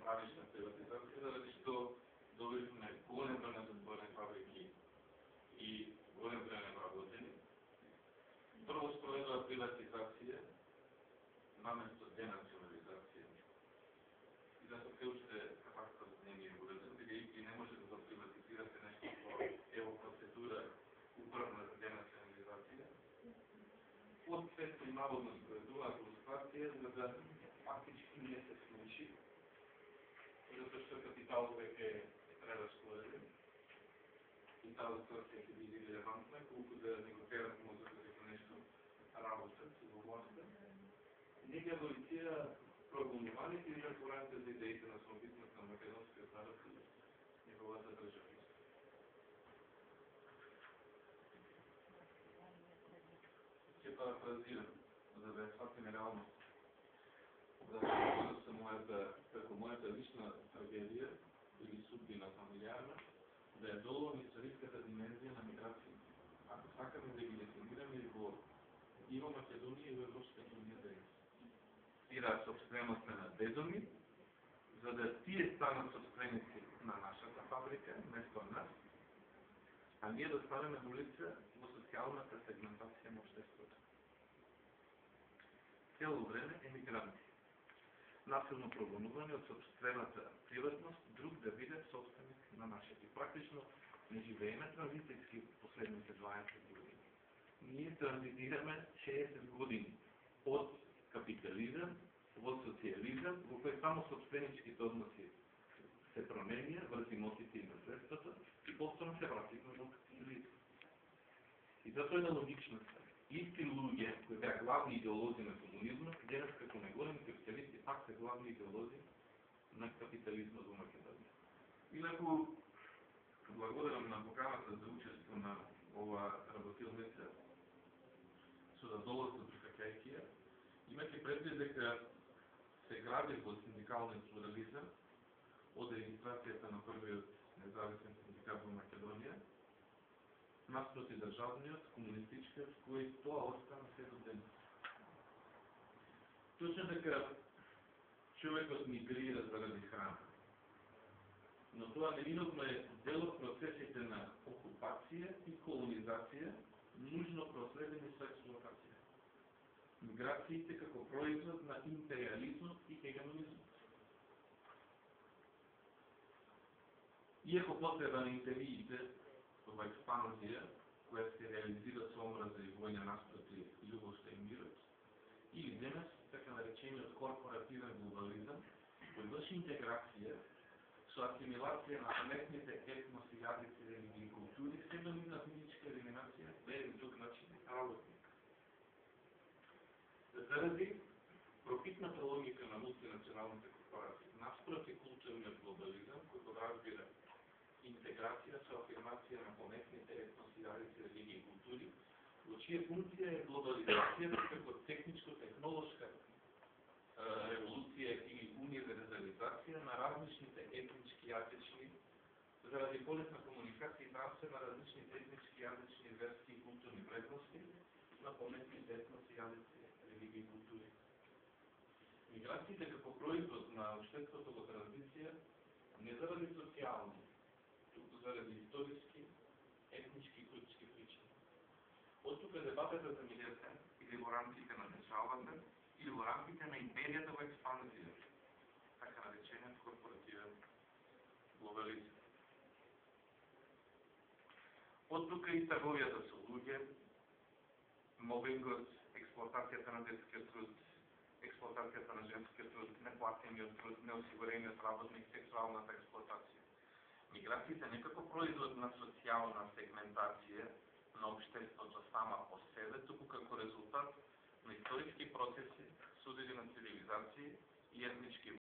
правишна приватизација, заради што довежме голем број на затворени фабрики и голем број на вработени. Прво спроведува приватизација наместо денационализација. И затоа се уште фактот не е уреден, бидејќи не може да го приватизирате нешто по ево процедура управна за денационализација. Од сето наводно спроведува администрација за да фактички не се случи, затоа што капиталот веќе е прераспореден. И таа ситуација ќе биде релевантна, колку да не го терат мозок дека нешто работат во власта. Не ги аболицира прогонуваните и рекуранте за идеите на самобитност на македонскиот народ и неговата државност. Ќе парафразирам, за да ја сватиме реалност. Да се преку мојата лична трагедија или судбина фамилиарна, да ја доловам историската димензија на миграција. Ако сакаме да ги дефинираме и во Иво Македонија и во Европската унија да стира собственоста на дедоми, за да тие станат собственици на нашата фабрика, место нас, а ние да станеме во лице во социјалната сегментација на општеството. Цело време емигранти. Насилно прогонувани од собствената приватност, друг да биде собственик на нашите. Практично не живееме транзитијски последните 20 години. Ние транзитираме 60 години од капитализам во социализам, во кој само собственичките односи се променија врз имотите и наследството и повторно се вративме во капитализам. И затоа е нелогичноста. Исти луѓе кои беа главни идеолози на комунизмот, денес како најголеми капиталисти пак се главни идеолози на капитализмот во Македонија. Инаку, благодарам на поканата за учество на ова работилница со задоволство прифаќајќи ја, имајќи предвид дека се гради во синдикалниот плурализам од регистрацијата на првиот независен синдикат во Македонија, наспроти државниот, комунистичкиот, кој тоа остана се до денес. Точно дека човекот мигрира заради храна, но тоа невиновно е дел од процесите на окупација и колонизација, нужно проследени со експлоатација. Миграциите како производ на империализмот и хегемонизмот. Иако потреба на интериите ова експанзија, која се реализира со омраза и војна наспроти љубовта и мирот, или денес, така наречениот корпоративен глобализам, кој врши интеграција со асимилација на паметните етноси, јазици, религии и култури, следом и на физичка елиминација на еден друг начин работник. Заради профитната логика на мултинационалните корпорации, наспроти културниот глобализам, кој подразбира интеграција со афирмација на пометните етноси, јазици, религии и култури, во чија функција е глобализацијата како техничко-технолошка револуција или универзализација на различните етнички, јазични, заради полесна комуникација и трансфер на различните етнички, јазични, верски и културни вредности на пометните етноси, јазици, религии и култури. Миграциите како производ на општеството во транзиција не заради социјални, туку заради историски, етнички и политички причини. Од тука дебатата за милијата или во рамките на државата, или во рамките на империјата во експанзија, така наречениот корпоративен глобализм. Од тука и трговијата со луѓе, мобингот, експлоатацијата на детскиот труд, експлоатацијата на женскиот труд, неплатениот труд, неосигурениот работник, сексуалната експлоатација. Миграциите не како производ на социјална сегментација на општеството сама по себе, туку како резултат на историски процеси, судени на цивилизации и етнички